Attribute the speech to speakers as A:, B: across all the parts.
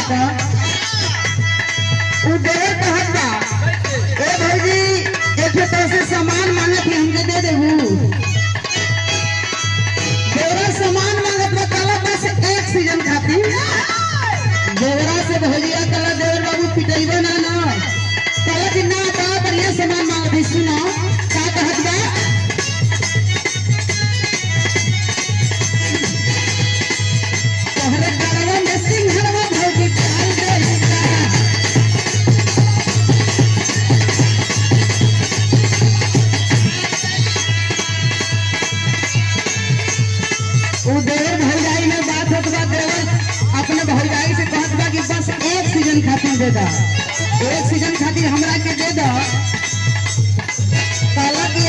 A: का वो देवर कहत बा ए भौजी एक तो से सामान मांगत है हमके दे देबू। देवरा सामान मांगत बा काला बस एक सीजन खातिर। देवरा से भौजिया कला देवर बाबू पिटइबो ना ना कला कि ना बा बढ़िया सामान मांगत है। सुनो का कहत बा तोहरे गलवा में सिंहरवा भौजी डाल दे देवर भौजाई में बात होत बा। देवर अपने भौजाई से कहत बा कि बस एक सीजन खातिर दे दा, एक सीजन खातिर हमरा के दे दा। कहला कि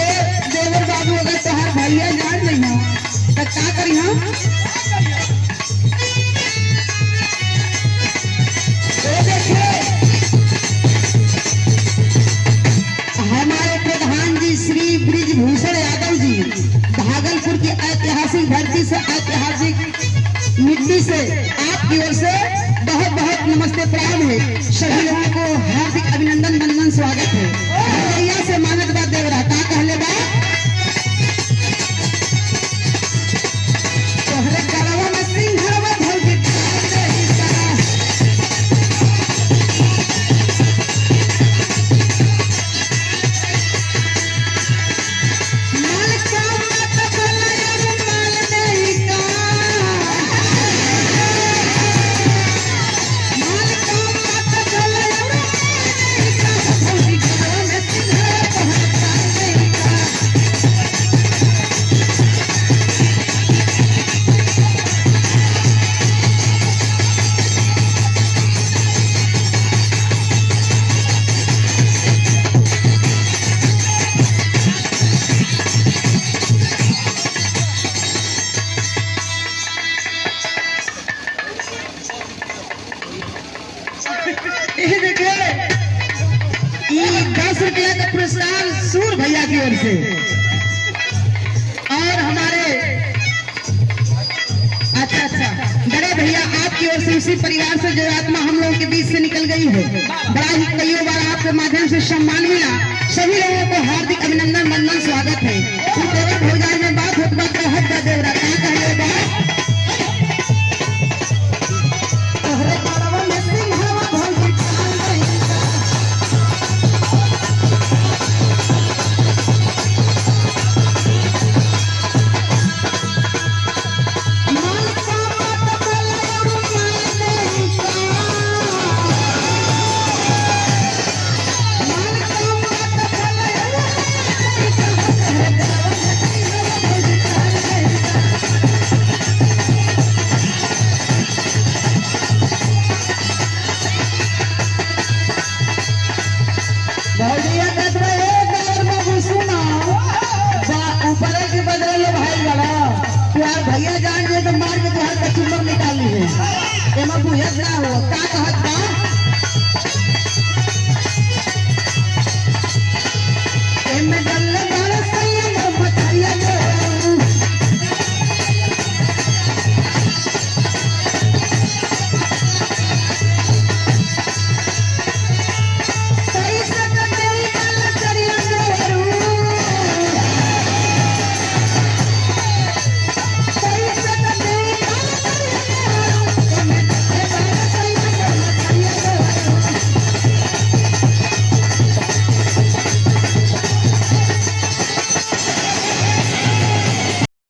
A: देवर बाबू अगर तोहार भैया जान लेना तो का करी हम देखिए हमारे प्रधान जी श्री ब्रिजभूषण यादव जी भागलपुर की ऐतिहासिक धरती से ऐतिहासिक मिट्टी से आपकी ओर से बहुत बहुत नमस्ते प्रणाम है। सभी लोगों को हार्दिक अभिनंदन वंदन स्वागत है। भैया से मानत बा देवरा का कहले बा तोहरे गलवा में सिंहरवा भौजी डाल दे देखिए 10 रुपया का पुरस्कार सूर भैया की ओर से और हमारे अच्छा बड़े भैया आपकी ओर से उसी परिवार से जो आत्मा हम लोगों के बीच से निकल गई है। बड़ा ही कईयों बार आपके माध्यम से सम्मान मिला। सभी लोगों को हार्दिक अभिनंदन वंदन स्वागत है। देवर भौजाई में बात होत बा कहत बा देवरा का कहले बा तोहरे गलवा में सिंहरवा भौजी डाल दे भैया जान जे तो मार के तुहार कचुम्बर निकाल ली है एमा बुझत ना हो का कहत बा